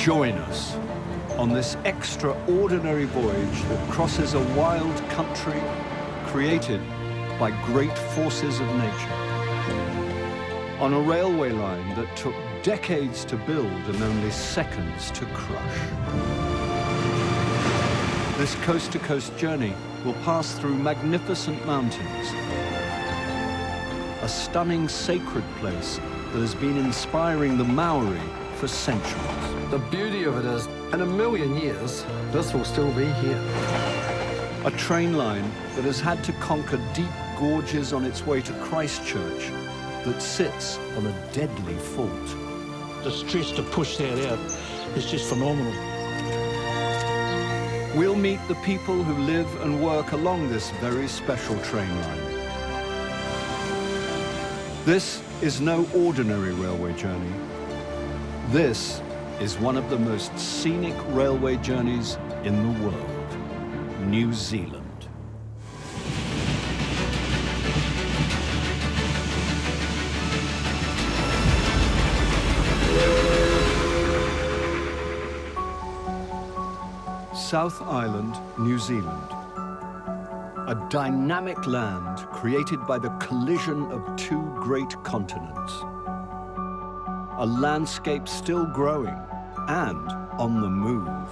Join us on this extraordinary voyage that crosses a wild country created by great forces of nature. On a railway line that took decades to build and only seconds to crush. This coast-to-coast journey will pass through magnificent mountains, a stunning sacred place that has been inspiring the Maori for centuries. The beauty of it is, in a million years, this will still be here. A train line that has had to conquer deep gorges on its way to Christchurch that sits on a deadly fault. The stress to push that out is just phenomenal. We'll meet the people who live and work along this very special train line. This is no ordinary railway journey. This is one of the most scenic railway journeys in the world, New Zealand. South Island, New Zealand. A dynamic land created by the collision of two great continents. A landscape still growing and on the move.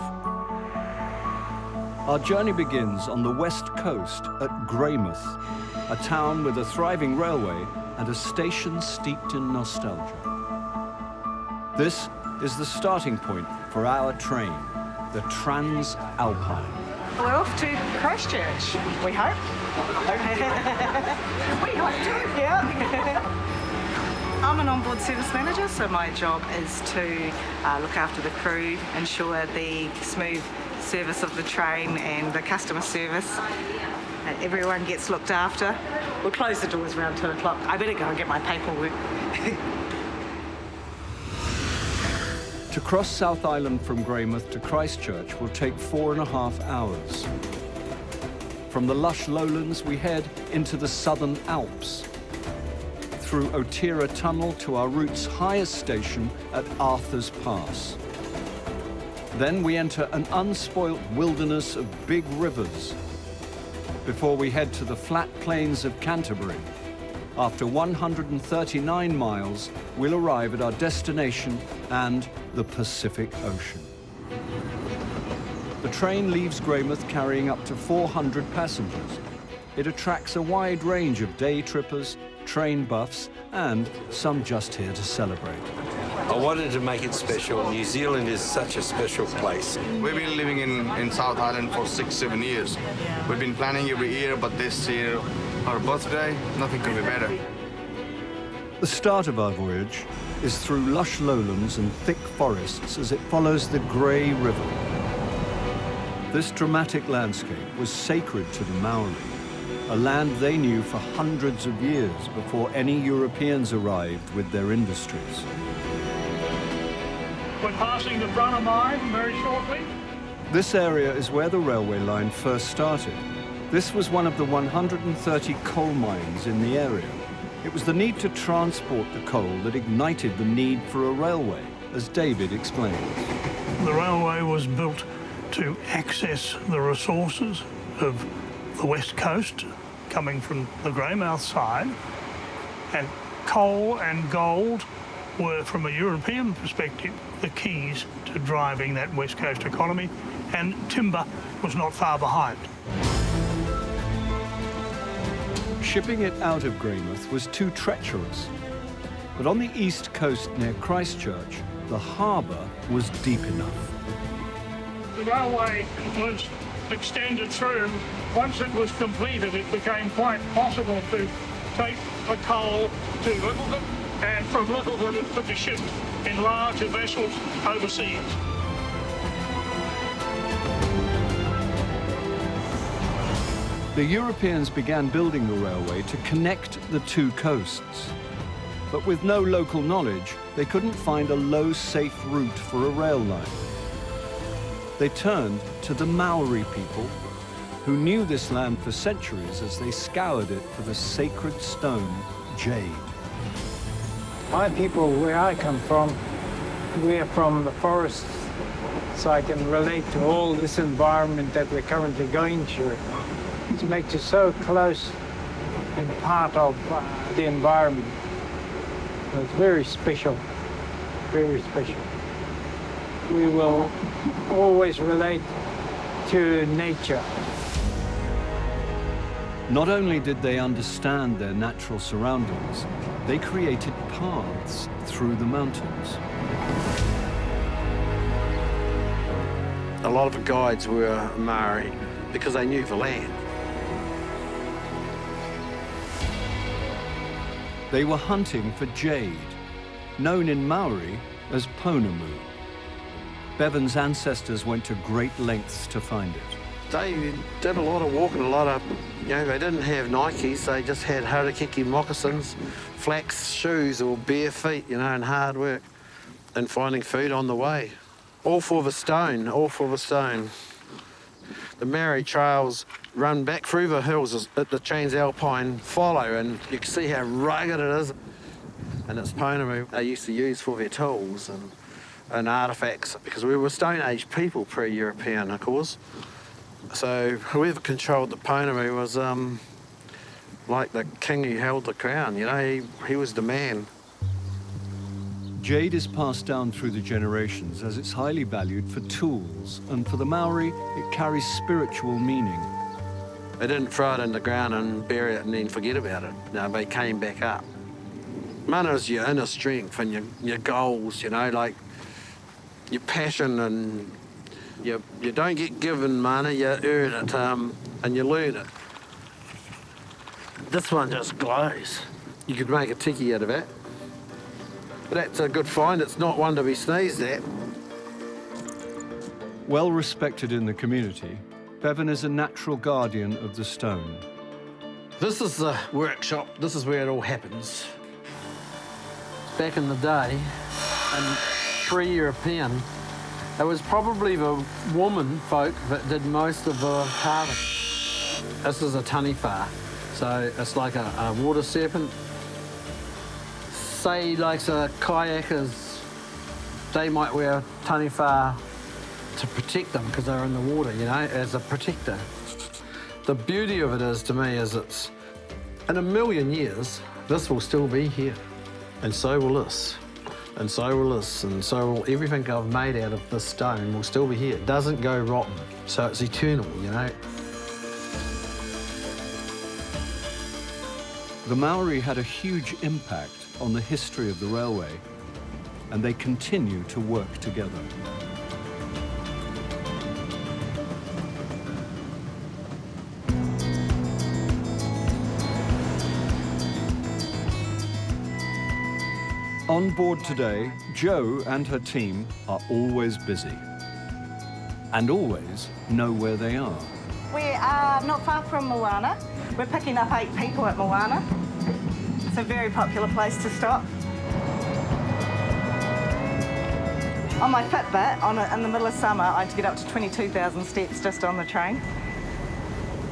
Our journey begins on the west coast at Greymouth, a town with a thriving railway and a station steeped in nostalgia. This is the starting point for our train, the Trans-Alpine. We're off to Christchurch, we hope. We hope to, yeah. I'm an onboard service manager, so my job is to look after the crew, ensure the smooth service of the train and the customer service. Everyone gets looked after. We'll close the doors around 2 o'clock. I better go and get my paperwork. To cross South Island from Greymouth to Christchurch will take 4.5 hours. From the lush lowlands, we head into the Southern Alps, through Otira tunnel to our route's highest station at Arthur's Pass. Then we enter an unspoilt wilderness of big rivers before we head to the flat plains of Canterbury. After 139 miles, we'll arrive at our destination and the Pacific Ocean. The train leaves Greymouth carrying up to 400 passengers. It attracts a wide range of day trippers, train buffs, and some just here to celebrate. I wanted to make it special. New Zealand is such a special place. We've been living in South Island for 6-7 years. We've been planning every year, but this year, our birthday, nothing could be better. The start of our voyage is through lush lowlands and thick forests as it follows the Grey River. This dramatic landscape was sacred to the Maori, a land they knew for hundreds of years before any Europeans arrived with their industries. We're passing the Brunner mine very shortly. This area is where the railway line first started. This was one of the 130 coal mines in the area. It was the need to transport the coal that ignited the need for a railway, as David explains. The railway was built to access the resources of the west coast, coming from the Greymouth side, and coal and gold were, from a European perspective, the keys to driving that west coast economy, and timber was not far behind. Shipping it out of Greymouth was too treacherous, but on the east coast near Christchurch, the harbour was deep enough. The railway was extended through. Once it was completed, it became quite possible to take the coal to Littleton, and from Littleton it could be shipped in larger vessels overseas. The Europeans began building the railway to connect the two coasts. But with no local knowledge, they couldn't find a low, safe route for a rail line. They turned to the Maori people, who knew this land for centuries as they scoured it for the sacred stone, jade. My people, where I come from, we're from the forests so I can relate to all this environment that we're currently going through. It makes you so close and part of the environment. So it's very special, very special. We will always relate to nature. Not only did they understand their natural surroundings, they created paths through the mountains. A lot of the guides were Maori because they knew the land. They were hunting for jade, known in Maori as pounamu. Bevan's ancestors went to great lengths to find it. They did a lot of walking, they didn't have Nikes, they just had harakeke moccasins, flax shoes or bare feet, and hard work, and finding food on the way. All for the stone, all for the stone. The Maori trails run back through the hills that the Transalpine follow, and you can see how rugged it is. And it's pounamu they used to use for their tools and artefacts, because we were Stone Age people, pre-European, of course. So whoever controlled the pounamu was like the king who held the crown, he was the man. Jade is passed down through the generations as it's highly valued for tools, and for the Maori, it carries spiritual meaning. They didn't throw it in the ground and bury it and then forget about it. No, they came back up. Mana is your inner strength and your goals, like your passion, and you don't get given mana, you earn it, and you learn it. This one just glows. You could make a tiki out of it. But that's a good find. It's not one to be sneezed at. Well respected in the community, Bevan is a natural guardian of the stone. This is the workshop. This is where it all happens. Back in the day, and pre-European, it was probably the woman folk that did most of the carving. This is a taniwha, so it's like a water serpent. Say, like the kayakers, they might wear taniwha to protect them because they're in the water, as a protector. The beauty of it is, to me, is it's, in a million years, this will still be here. And so will this. And so will this. And so will everything I've made out of this stone will still be here. It doesn't go rotten. So it's eternal, The Maori had a huge impact on the history of the railway, and they continue to work together. On board today, Jo and her team are always busy and always know where they are. We are not far from Moana. We're picking up 8 people at Moana. It's a very popular place to stop. On my Fitbit, in the middle of summer, I had to get up to 22,000 steps just on the train.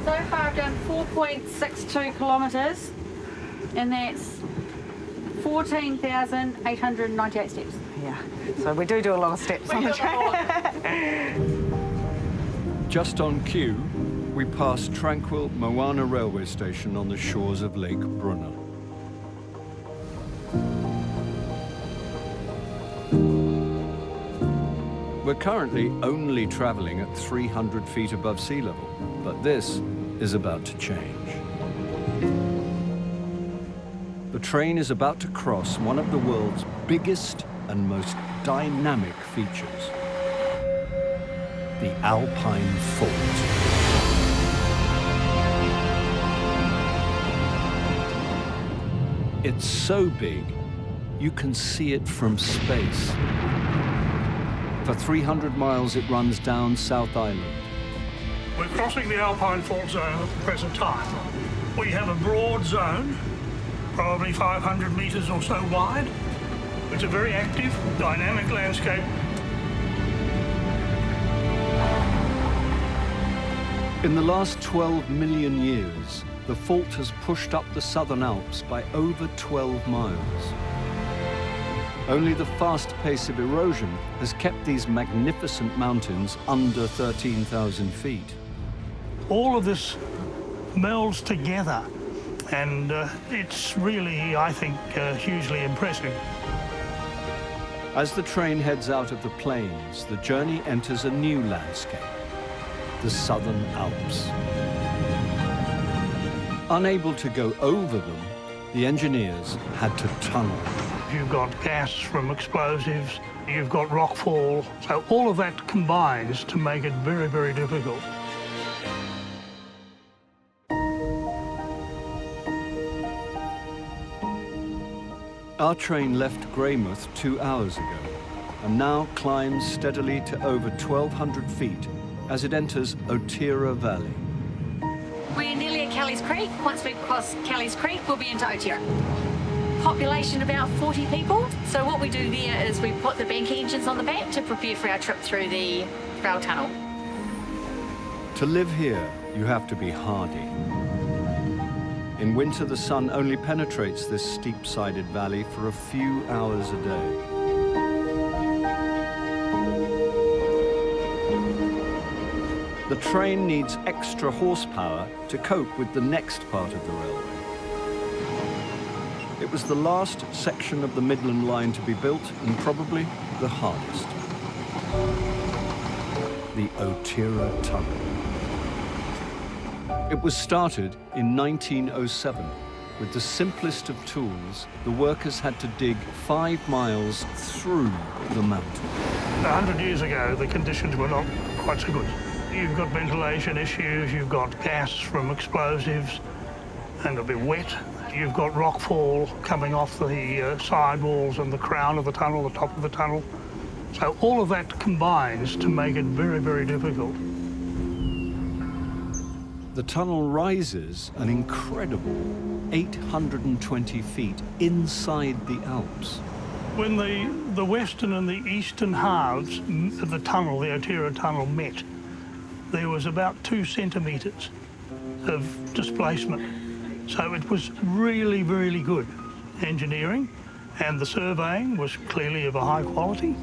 So far I've done 4.62 kilometres, and that's 14,898 steps. Yeah, so we do a lot of steps on the train. Just on cue, we pass tranquil Moana railway station on the shores of Lake Brunner. We're currently only traveling at 300 feet above sea level, but this is about to change. The train is about to cross one of the world's biggest and most dynamic features, the Alpine Fault. It's so big, you can see it from space. For 300 miles, it runs down South Island. We're crossing the Alpine Fault Zone at the present time. We have a broad zone, probably 500 metres or so wide. It's a very active, dynamic landscape. In the last 12 million years, the fault has pushed up the Southern Alps by over 12 miles. Only the fast pace of erosion has kept these magnificent mountains under 13,000 feet. All of this melds together, and it's really, I think, hugely impressive. As the train heads out of the plains, the journey enters a new landscape, the Southern Alps. Unable to go over them, the engineers had to tunnel. You've got gas from explosives, you've got rockfall, so all of that combines to make it very, very difficult. Our train left Greymouth 2 hours ago and now climbs steadily to over 1,200 feet as it enters Otira Valley. We're nearly at Kelly's Creek. Once we cross Kelly's Creek, we'll be into Otira. Population about 40 people. So what we do there is we put the bank engines on the back to prepare for our trip through the rail tunnel. To live here, you have to be hardy. In winter, the sun only penetrates this steep-sided valley for a few hours a day. The train needs extra horsepower to cope with the next part of the railway. It was the last section of the Midland Line to be built, and probably the hardest. The Otira Tunnel. It was started in 1907. With the simplest of tools, the workers had to dig 5 miles through the mountain. 100 years ago, the conditions were not quite so good. You've got ventilation issues, you've got gas from explosives, and it'll be wet. You've got rockfall coming off the sidewalls and the crown of the tunnel, the top of the tunnel. So all of that combines to make it very, very difficult. The tunnel rises an incredible 820 feet inside the Alps. When the western and the eastern halves of the tunnel, the Otira tunnel, met, there was about 2 centimetres of displacement. So it was really, really good engineering, and the surveying was clearly of a high quality.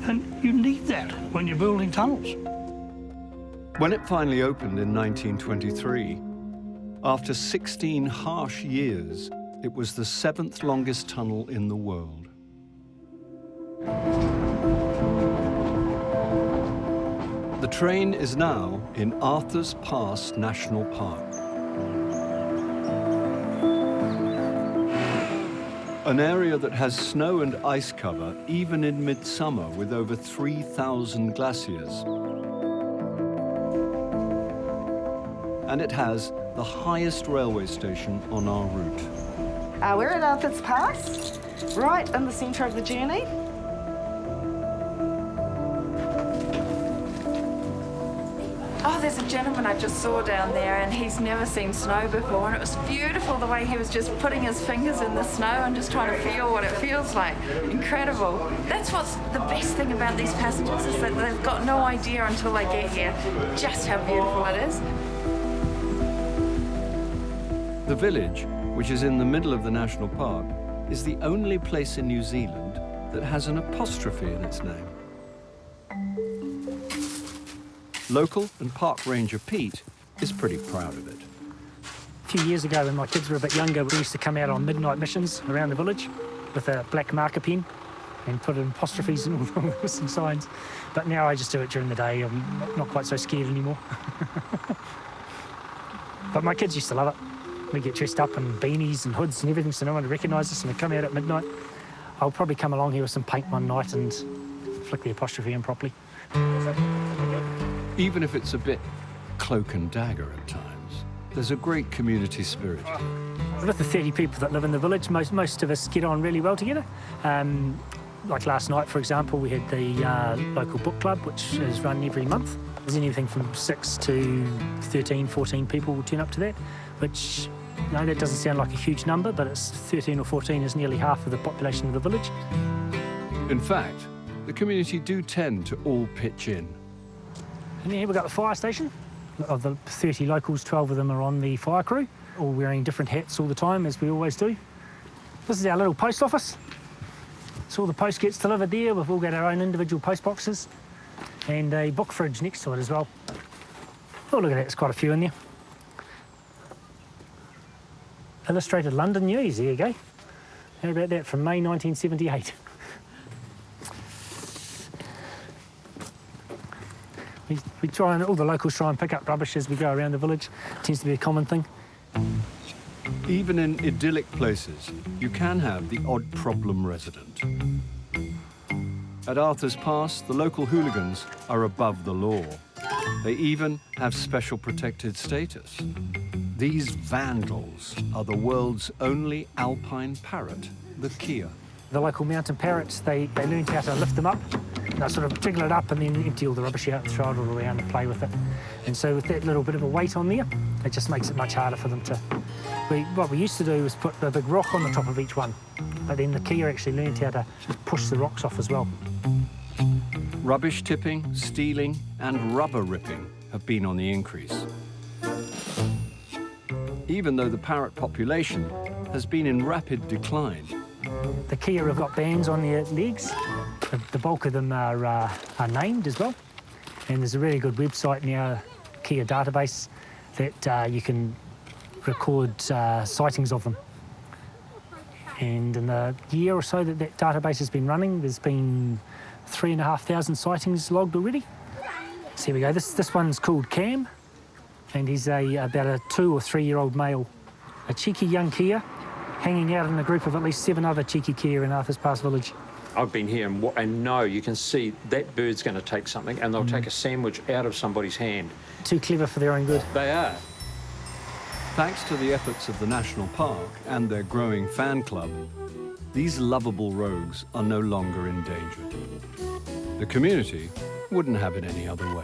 And you need that when you're building tunnels. When it finally opened in 1923, after 16 harsh years, it was the 7th longest tunnel in the world. The train is now in Arthur's Pass National Park. An area that has snow and ice cover even in midsummer, with over 3,000 glaciers. And it has the highest railway station on our route. We're at Arthur's Pass, right in the centre of the journey. Oh, there's a gentleman I just saw down there, and he's never seen snow before, and it was beautiful the way he was just putting his fingers in the snow and just trying to feel what it feels like. Incredible. That's what's the best thing about these passengers, is that they've got no idea until they get here just how beautiful it is. The village, which is in the middle of the national park, is the only place in New Zealand that has an apostrophe in its name. Local and park ranger Pete is pretty proud of it. A few years ago, when my kids were a bit younger, we used to come out on midnight missions around the village with a black marker pen and put in apostrophes and all some signs. But now I just do it during the day. I'm not quite so scared anymore. But my kids used to love it. We get dressed up in beanies and hoods and everything so no one would recognise us, and we come out at midnight. I'll probably come along here with some paint one night and flick the apostrophe in properly. Even if it's a bit cloak and dagger at times, there's a great community spirit. With the 30 people that live in the village, most of us get on really well together. Like last night, for example, we had the local book club, which is run every month. There's anything from 6 to 13, 14 people will turn up to that, which, you know, that doesn't sound like a huge number, but it's 13 or 14 is nearly half of the population of the village. In fact, the community do tend to all pitch in. And here we've got the fire station. Of the 30 locals, 12 of them are on the fire crew, all wearing different hats all the time, as we always do. This is our little post office. So all the post gets delivered there. We've all got our own individual post boxes and a book fridge next to it as well. Oh, look at that, there's quite a few in there. Illustrated London News, there you go. How about that, from May 1978? We try and, all the locals try and pick up rubbish as we go around the village. It tends to be a common thing. Even in idyllic places, you can have the odd problem resident. At Arthur's Pass, the local hooligans are above the law. They even have special protected status. These vandals are the world's only alpine parrot, the kia. The local mountain parrots, they learned how to lift them up. They sort of jiggle it up and then empty all the rubbish out and throw it all around and play with it. And so with that little bit of a weight on there, it just makes it much harder for them to... What we used to do was put a big rock on the top of each one, but then the kia actually learned how to push the rocks off as well. Rubbish tipping, stealing and rubber ripping have been on the increase. Even though the parrot population has been in rapid decline. The kia have got bands on their legs. The bulk of them are named as well. And there's a really good website now, Kia database, that you can record sightings of them. And in the year or so that that database has been running, there's been 3,500 sightings logged already. So here we go. This one's called Cam, and he's about a 2 or 3 year old male, a cheeky young kia, hanging out in a group of at least 7 other cheeky kia in Arthur's Pass village. I've been here and know you can see that bird's going to take something and they'll take a sandwich out of somebody's hand. Too clever for their own good. They are. Thanks to the efforts of the National Park and their growing fan club, these lovable rogues are no longer endangered. The community wouldn't have it any other way.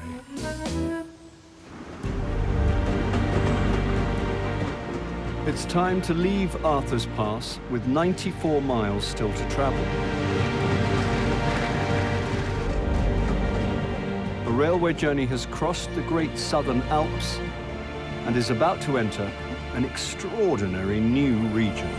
It's time to leave Arthur's Pass with 94 miles still to travel. The railway journey has crossed the great Southern Alps and is about to enter an extraordinary new region.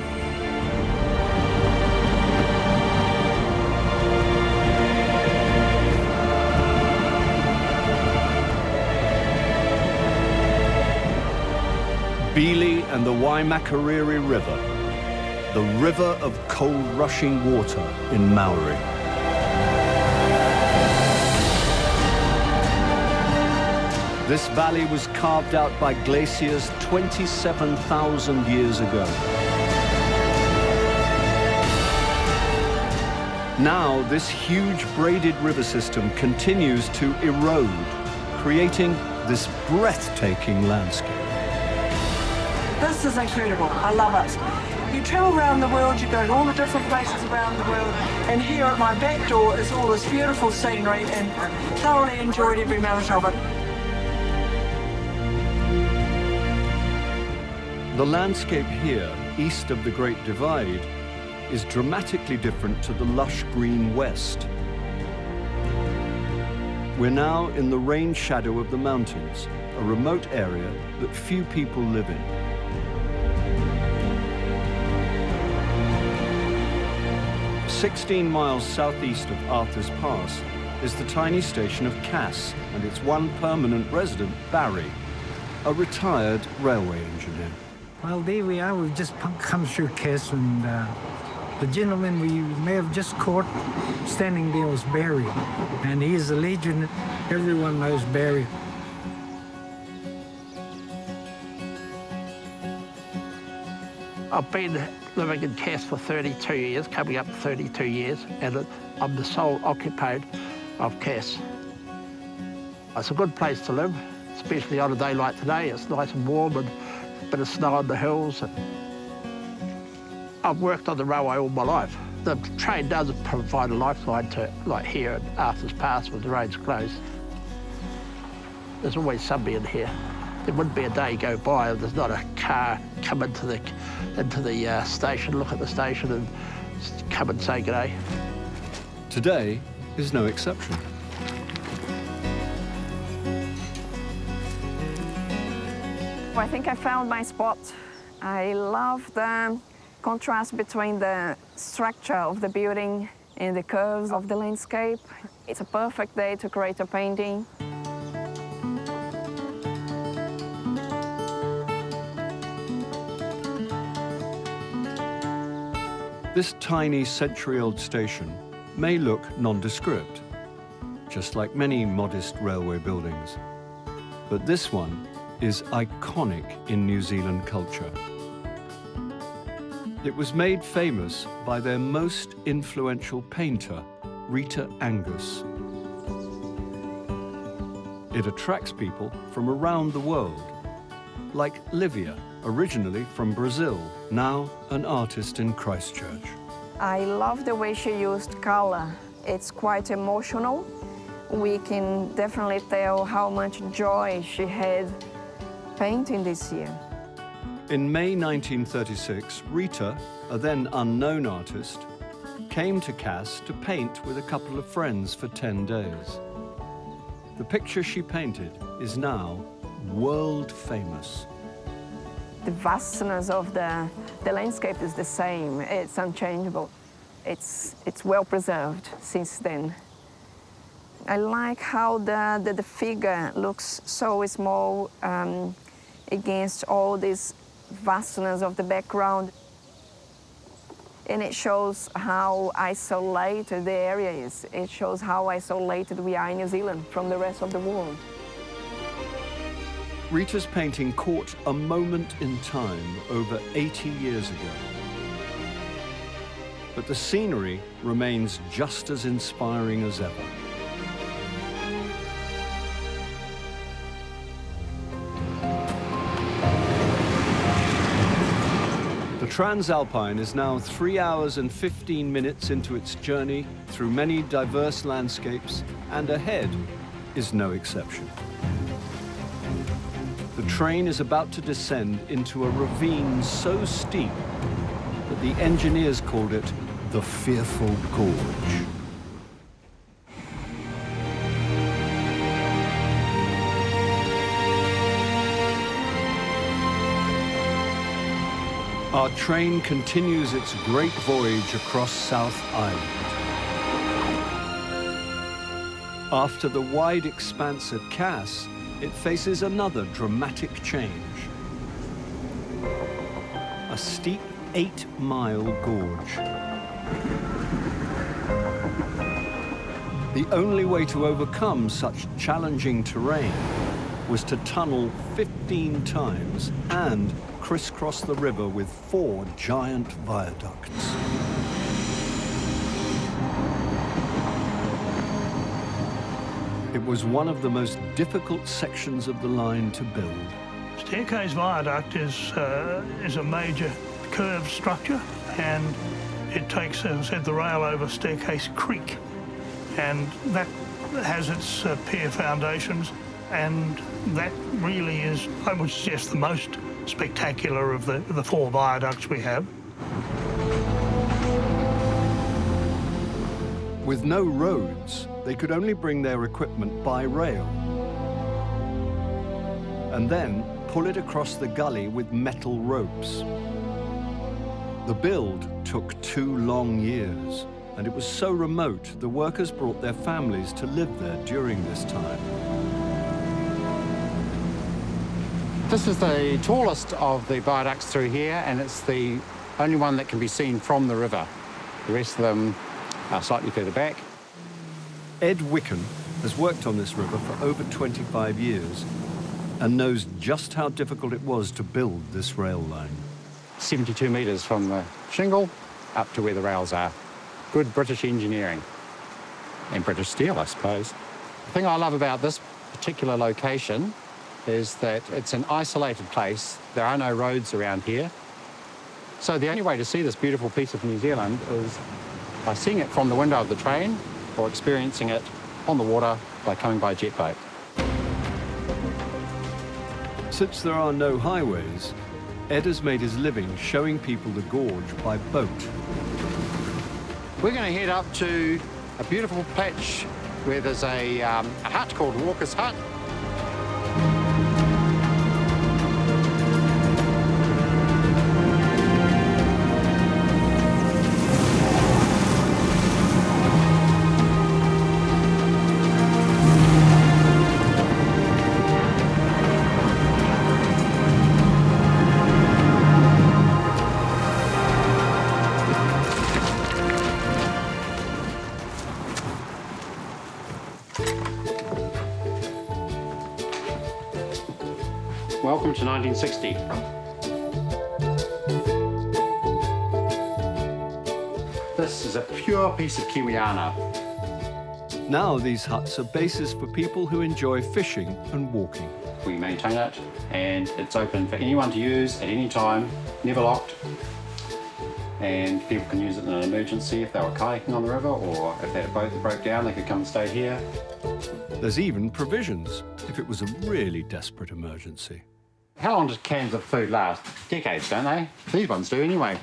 Beely and the Waimakariri River, the river of cold rushing water in Maori. This valley was carved out by glaciers 27,000 years ago. Now, this huge braided river system continues to erode, creating this breathtaking landscape. This is incredible. I love it. You travel around the world, you go to all the different places around the world, and here at my back door is all this beautiful scenery, and thoroughly enjoyed every minute of it. The landscape here, east of the Great Divide, is dramatically different to the lush green west. We're now in the rain shadow of the mountains, a remote area that few people live in. "16 miles southeast of Arthur's Pass is the tiny station of Cass and its one permanent resident, Barry, a retired railway engineer. Well, there we are. We've just come through Cass, and the gentleman we may have just caught standing there was Barry, and he is a legend. Everyone knows Barry. I've been living in Cass for 32 years, coming up 32 years, and I'm the sole occupant of Cass. It's a good place to live, especially on a day like today. It's nice and warm and a bit of snow on the hills. I've worked on the railway all my life. The train does provide a lifeline to, like here at Arthur's Pass when the road's closed. There's always somebody in here. There wouldn't be a day go by if there's not a car come into the station, look at the station and come and say good day. Today is no exception. I think I found my spot. I love the contrast between the structure of the building and the curves of the landscape. It's a perfect day to create a painting. This tiny century-old station may look nondescript, just like many modest railway buildings. But this one is iconic in New Zealand culture. It was made famous by their most influential painter, Rita Angus. It attracts people from around the world, like Livia, originally from Brazil, now an artist in Christchurch. I love the way she used color. It's quite emotional. We can definitely tell how much joy she had painting this year. In May 1936, Rita, a then unknown artist, came to Cass to paint with a couple of friends for 10 days. The picture she painted is now world famous. The vastness of the landscape is the same. It's unchangeable. It's well preserved since then. I like how the figure looks so small against all this vastness of the background. And it shows how isolated the area is. It shows how isolated we are in New Zealand from the rest of the world. Rita's painting caught a moment in time over 80 years ago. But the scenery remains just as inspiring as ever. The Transalpine is now 3 hours and 15 minutes into its journey through many diverse landscapes, and ahead is no exception. The train is about to descend into a ravine so steep that the engineers called it the Fearful Gorge. Our train continues its great voyage across South Island. After the wide expanse at Cass, it faces another dramatic change. A steep 8-mile gorge. The only way to overcome such challenging terrain was to tunnel 15 times and crisscross the river with 4 giant viaducts. It was one of the most difficult sections of the line to build. Staircase Viaduct is a major curved structure, and it takes, as I said, the rail over Staircase Creek, and that has its pier foundations, and that really is, I would suggest, the most spectacular of the 4 viaducts we have. With no roads, they could only bring their equipment by rail and then pull it across the gully with metal ropes. The build took 2 long years, and it was so remote the workers brought their families to live there during this time. This is the tallest of the viaducts through here, and it's the only one that can be seen from the river. The rest of them are slightly further back. Ed Wicken has worked on this river for over 25 years and knows just how difficult it was to build this rail line. 72 metres from the shingle up to where the rails are. Good British engineering. And British steel, I suppose. The thing I love about this particular location is that it's an isolated place. There are no roads around here. So the only way to see this beautiful piece of New Zealand is by seeing it from the window of the train or experiencing it on the water by coming by jet boat. Since there are no highways, Ed has made his living showing people the gorge by boat. We're going to head up to a beautiful patch where there's a hut called Walker's Hut. Welcome to 1960. This is a pure piece of Kiwiana. Now these huts are bases for people who enjoy fishing and walking. We maintain it, and it's open for anyone to use at any time, never locked. And people can use it in an emergency if they were kayaking on the river, or if they had a boat that broke down, they could come and stay here. There's even provisions if it was a really desperate emergency. How long do cans of food last? Decades, don't they? These ones do anyway.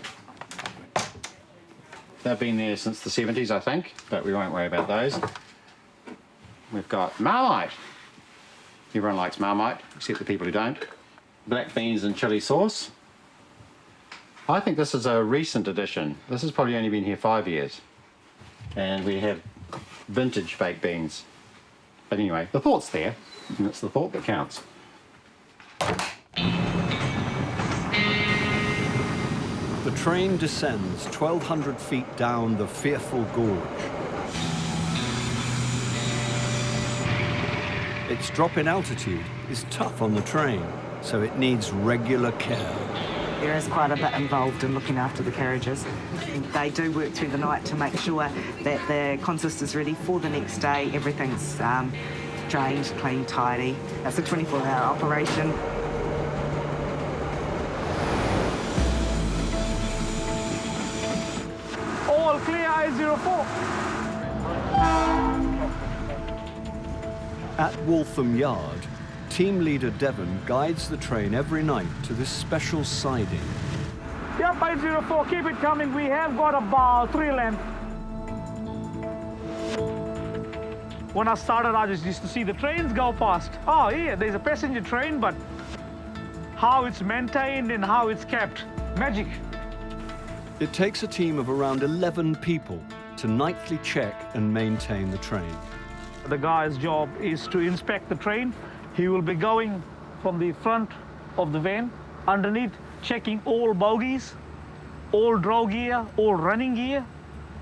They've been there since the 70s, I think, but we won't worry about those. We've got Marmite. Everyone likes Marmite, except the people who don't. Black beans and chili sauce. I think this is a recent addition. This has probably only been here 5 years. And we have vintage baked beans. But anyway, the thought's there, and it's the thought that counts. The train descends 1,200 feet down the fearful gorge. Its drop in altitude is tough on the train, so it needs regular care. There is quite a bit involved in looking after the carriages. They do work through the night to make sure that the consist is ready for the next day. Everything's drained, clean, tidy. It's a 24-hour operation. All clear, I-04. At Waltham Yard, team leader Devon guides the train every night to this special siding. Yep, I-04, keep it coming. We have got about 3 length. When I started, I just used to see the trains go past. Oh, yeah, there's a passenger train, but how it's maintained and how it's kept, magic. It takes a team of around 11 people to nightly check and maintain the train. The guy's job is to inspect the train. He will be going from the front of the van, underneath, checking all bogies, all draw gear, all running gear,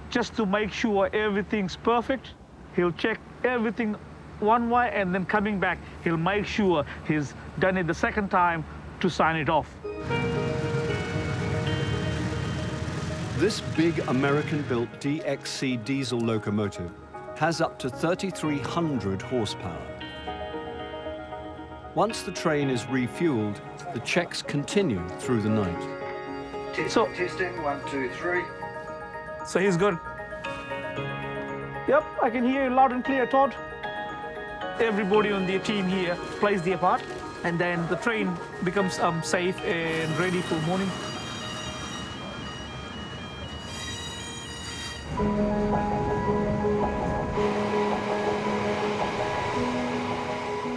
just to make sure everything's perfect. He'll check everything one way, and then coming back, he'll make sure he's done it the second time to sign it off. This big American-built DXC diesel locomotive has up to 3,300 horsepower. Once the train is refueled, the checks continue through the night. Testing, 1, 2, 3. So he's good. Yep, I can hear you loud and clear, Todd. Everybody on the team here plays their part, and then the train becomes safe and ready for morning.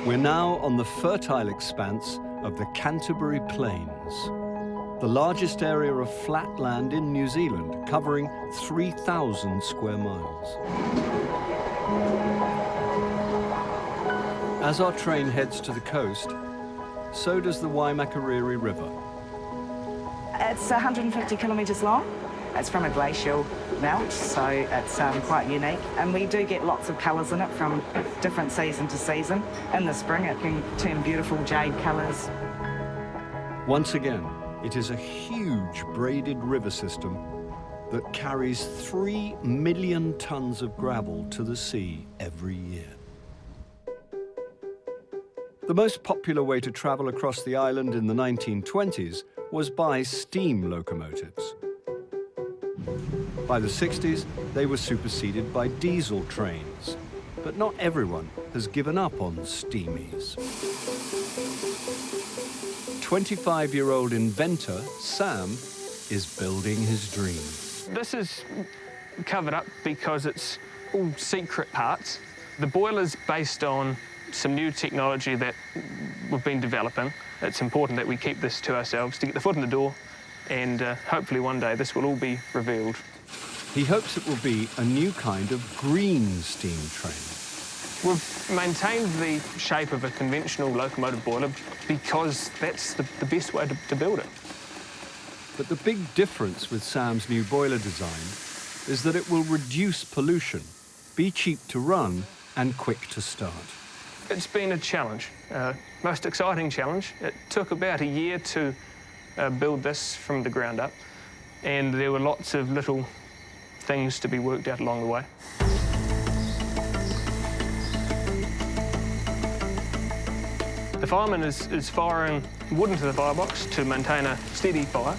We're now on the fertile expanse of the Canterbury Plains, the largest area of flat land in New Zealand, covering 3,000 square miles. As our train heads to the coast, so does the Waimakariri River. It's 150 kilometres long. It's from a glacial melt, so it's quite unique. And we do get lots of colours in it from different season to season. In the spring, it can turn beautiful jade colours. Once again, it is a huge braided river system that carries 3 million tonnes of gravel to the sea every year. The most popular way to travel across the island in the 1920s was by steam locomotives. By the 60s, they were superseded by diesel trains. But not everyone has given up on steamies. 25-year-old inventor Sam is building his dream. This is covered up because it's all secret parts. The boiler's based on some new technology that we've been developing. It's important that we keep this to ourselves to get the foot in the door, and hopefully one day this will all be revealed. He hopes it will be a new kind of green steam train. We've maintained the shape of a conventional locomotive boiler because that's the best way to build it. But the big difference with Sam's new boiler design is that it will reduce pollution, be cheap to run, and quick to start. It's been a challenge, most exciting challenge. It took about a year to build this from the ground up, and there were lots of little things to be worked out along the way. The fireman is firing wood into the firebox to maintain a steady fire,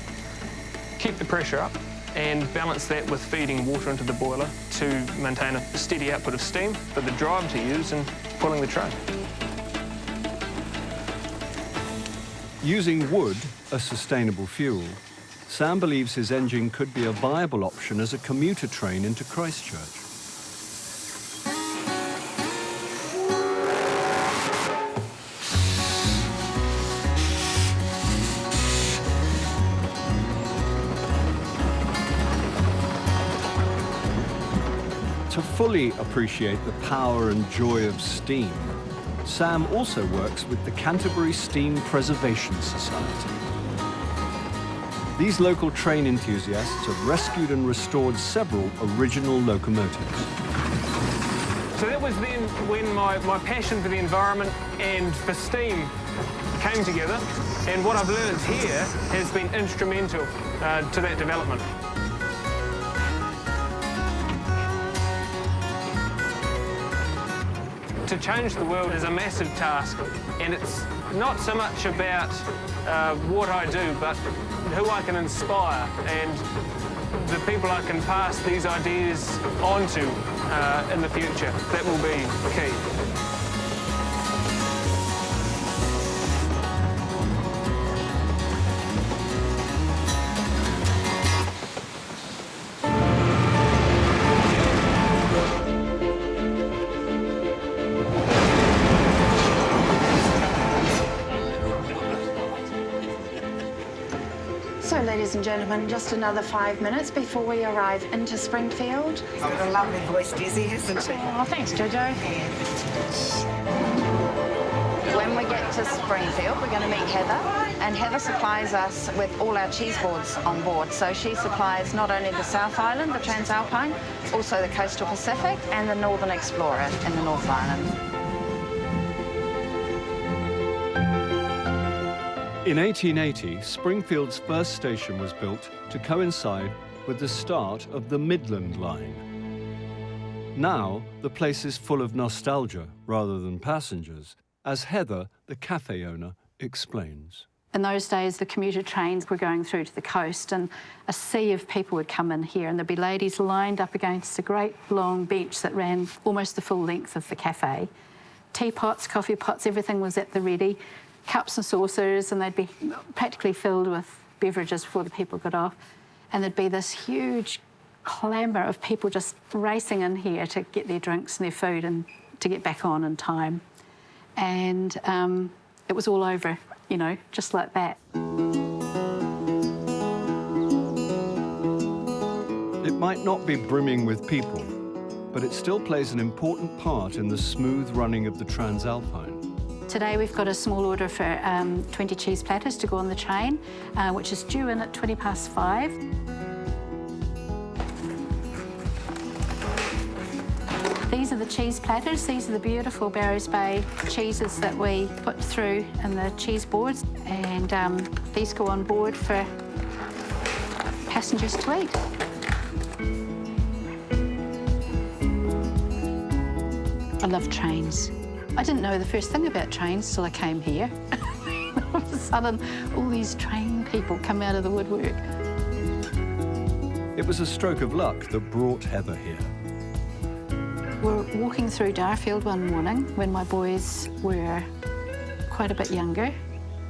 keep the pressure up, and balance that with feeding water into the boiler to maintain a steady output of steam for the driver to use in pulling the train. Using wood, a sustainable fuel, Sam believes his engine could be a viable option as a commuter train into Christchurch. To fully appreciate the power and joy of steam, Sam also works with the Canterbury Steam Preservation Society. These local train enthusiasts have rescued and restored several original locomotives. So that was then when my passion for the environment and for steam came together, and what I've learned here has been instrumental to that development. To change the world is a massive task, and it's not so much about what I do, but who I can inspire and the people I can pass these ideas on to in the future. That will be key. So, ladies and gentlemen, just another 5 minutes before we arrive into Springfield. He's got a lovely voice, Desi, hasn't he? Oh, thanks, Jojo. When we get to Springfield, we're going to meet Heather, and Heather supplies us with all our cheese boards on board. So she supplies not only the South Island, the Transalpine, also the Coastal Pacific and the Northern Explorer in the North Island. In 1880, Springfield's first station was built to coincide with the start of the Midland Line. Now, the place is full of nostalgia rather than passengers, as Heather, the cafe owner, explains. In those days, the commuter trains were going through to the coast, and a sea of people would come in here, and there'd be ladies lined up against a great long bench that ran almost the full length of the cafe. Teapots, coffee pots, everything was at the ready. Cups and saucers, and they'd be practically filled with beverages before the people got off. And there'd be this huge clamour of people just racing in here to get their drinks and their food and to get back on in time. And it was all over, you know, just like that. It might not be brimming with people, but it still plays an important part in the smooth running of the Transalpine. Today we've got a small order for 20 cheese platters to go on the train, which is due in at 5:20. These are the cheese platters. These are the beautiful Barrows Bay cheeses that we put through in the cheese boards, and these go on board for passengers to eat. I love trains. I didn't know the first thing about trains till I came here. All of a sudden, all these train people come out of the woodwork. It was a stroke of luck that brought Heather here. We're walking through Darfield one morning when my boys were quite a bit younger,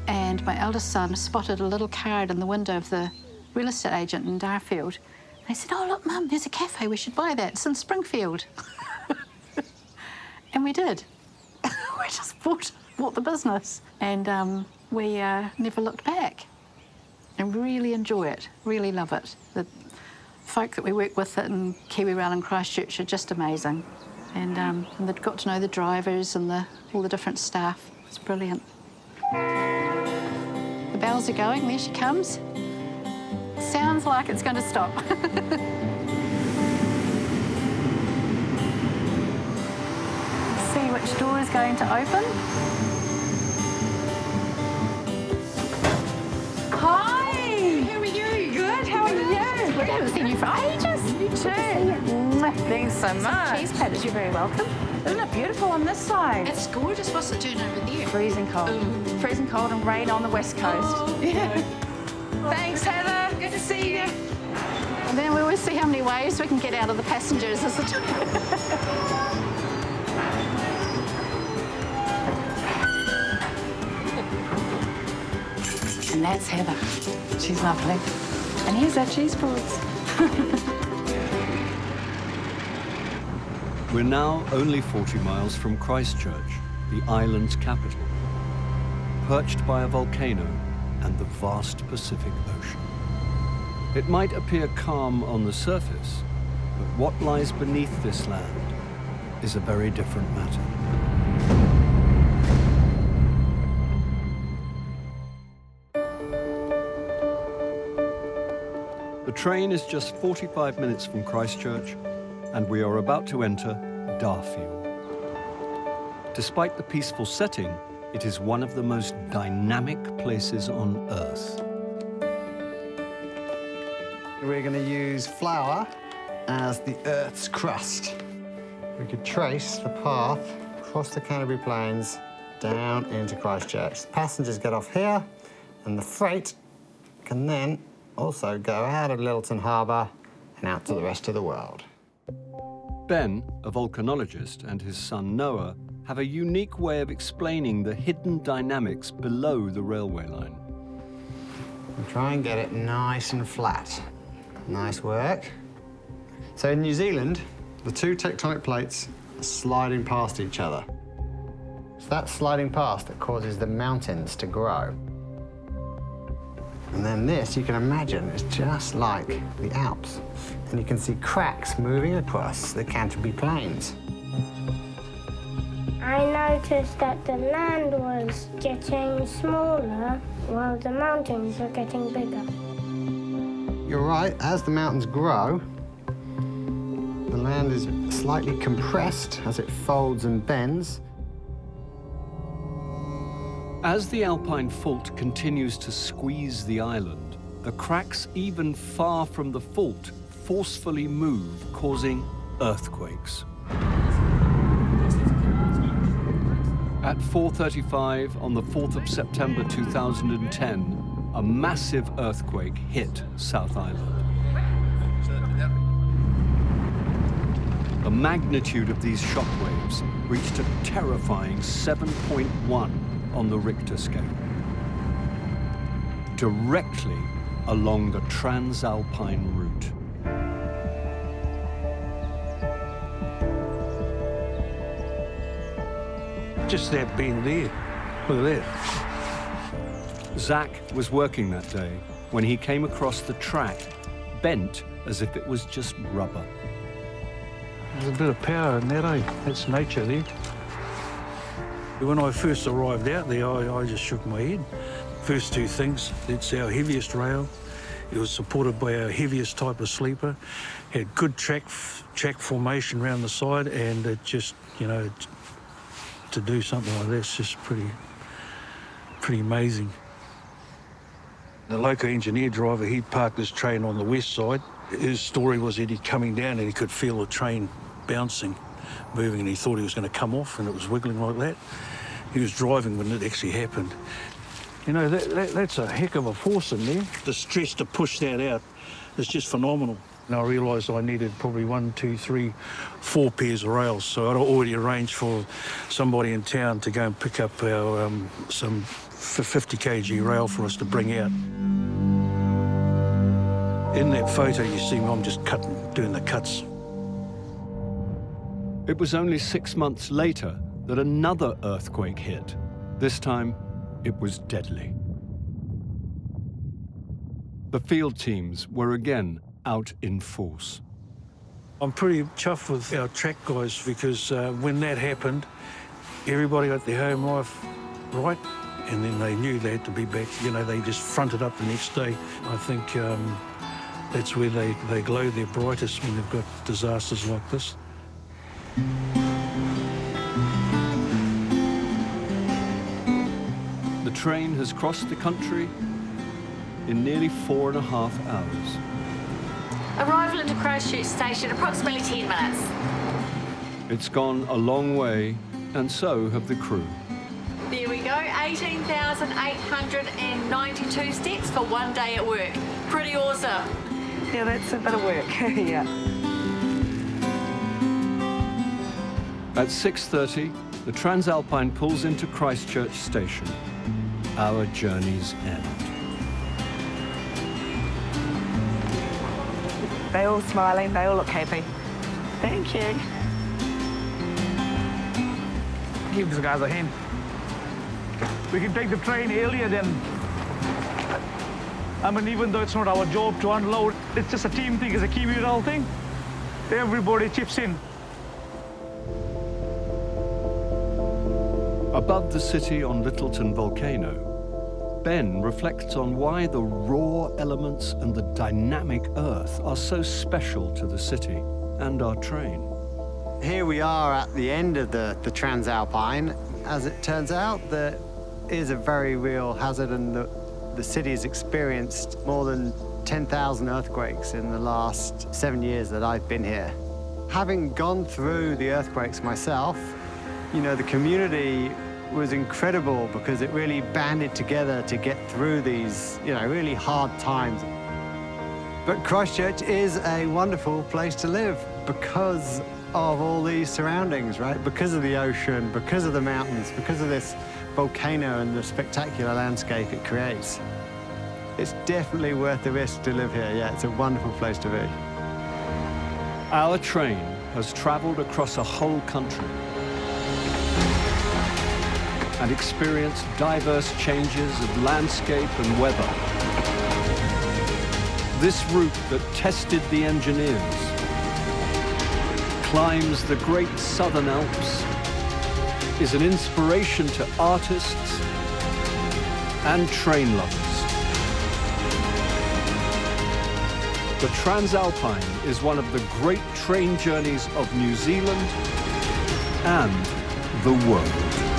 and my eldest son spotted a little card in the window of the real estate agent in Darfield. And he said, "Oh, look, Mum, there's a cafe. We should buy that. It's in Springfield." And we did. We just bought the business, and we never looked back. And really enjoy it, really love it. The folk that we work with in Kiwi Rail and Christchurch are just amazing. And they've got to know the drivers and all the different staff. It's brilliant. The bells are going, there she comes. Sounds like it's going to stop. See what which door is going to open. Hi! How are you? Good, how are you? We haven't seen you for ages. You too. Thanks so much. Cheese platters, you're very welcome. Isn't it beautiful on this side? It's gorgeous. What's it doing over there? Freezing cold. Freezing cold and rain on the west coast. Yeah. Thanks, Heather. Good to see you. And then we always see how many waves we can get out of the passengers. And that's Heather. She's lovely. And here's our cheese boards. We're now only 40 miles from Christchurch, the island's capital, perched by a volcano and the vast Pacific Ocean. It might appear calm on the surface, but what lies beneath this land is a very different matter. The train is just 45 minutes from Christchurch, and we are about to enter Darfield. Despite the peaceful setting, it is one of the most dynamic places on Earth. We're going to use flour as the Earth's crust. We could trace the path across the Canterbury Plains down into Christchurch. The passengers get off here, and the freight can then also go out of Lyttelton Harbour and out to the rest of the world. Ben, a volcanologist, and his son Noah have a unique way of explaining the hidden dynamics below the railway line. We'll try and get it nice and flat. Nice work. So in New Zealand, the two tectonic plates are sliding past each other. It's that sliding past that causes the mountains to grow. And then this, you can imagine, is just like the Alps. And you can see cracks moving across the Canterbury Plains. I noticed that the land was getting smaller while the mountains were getting bigger. You're right, as the mountains grow, the land is slightly compressed as it folds and bends. As the alpine fault continues to squeeze the island, the cracks even far from the fault forcefully move, causing earthquakes. At 4:35 on the 4th of September 2010, a massive earthquake hit South Island. The magnitude of these shockwaves reached a terrifying 7.1 on the Richter scale, directly along the Transalpine route. Just that bend there. Look at that. Zach was working that day when he came across the track, bent as if it was just rubber. There's a bit of power in that, eh? That's nature there. When I first arrived out there, I just shook my head. First two things, it's our heaviest rail. It was supported by our heaviest type of sleeper. Had good track formation around the side, and it just, you know, to do something like that's just pretty amazing. The local engineer driver, he'd parked his train on the west side. His story was that he'd coming down and he could feel the train bouncing, moving, and he thought he was going to come off, and it was wiggling like that. He was driving when it actually happened. You know, that's a heck of a force in there. The stress to push that out is just phenomenal. And I realised I needed probably 1, 2, 3, 4 pairs of rails. So I'd already arranged for somebody in town to go and pick up our some 50 kg rail for us to bring out. In that photo, you see me, I'm just doing the cuts. It was only 6 months later that another earthquake hit. This time, it was deadly. The field teams were again out in force. I'm pretty chuffed with our track guys because when that happened, everybody got their home life right, and then they knew they had to be back. You know, they just fronted up the next day. I think that's where they glow their brightest, when they've got disasters like this. The train has crossed the country in nearly 4.5 hours. Arrival into Christchurch station, approximately 10 minutes. It's gone a long way, and so have the crew. There we go, 18,892 steps for one day at work. Pretty awesome. Yeah, that's a bit of work, yeah. At 6:30, the Transalpine pulls into Christchurch station. Our journey's end. They're all smiling, they all look happy. Thank you. Give these guys a hand. We can take the train earlier than... I mean, even though it's not our job to unload, it's just a team thing, it's a communal thing. Everybody chips in. Above the city on Littleton Volcano, Ben reflects on why the raw elements and the dynamic earth are so special to the city and our train. Here we are at the end of the Transalpine. As it turns out, there is a very real hazard, and the city has experienced more than 10,000 earthquakes in the last 7 years that I've been here. Having gone through the earthquakes myself, you know, the community was incredible because it really banded together to get through these, you know, really hard times. But Christchurch is a wonderful place to live because of all these surroundings, right? Because of the ocean, because of the mountains, because of this volcano and the spectacular landscape it creates. It's definitely worth the risk to live here. Yeah, it's a wonderful place to be. Our train has traveled across a whole country and experienced diverse changes of landscape and weather. This route that tested the engineers climbs the great Southern Alps, is an inspiration to artists and train lovers. The Transalpine is one of the great train journeys of New Zealand and the world.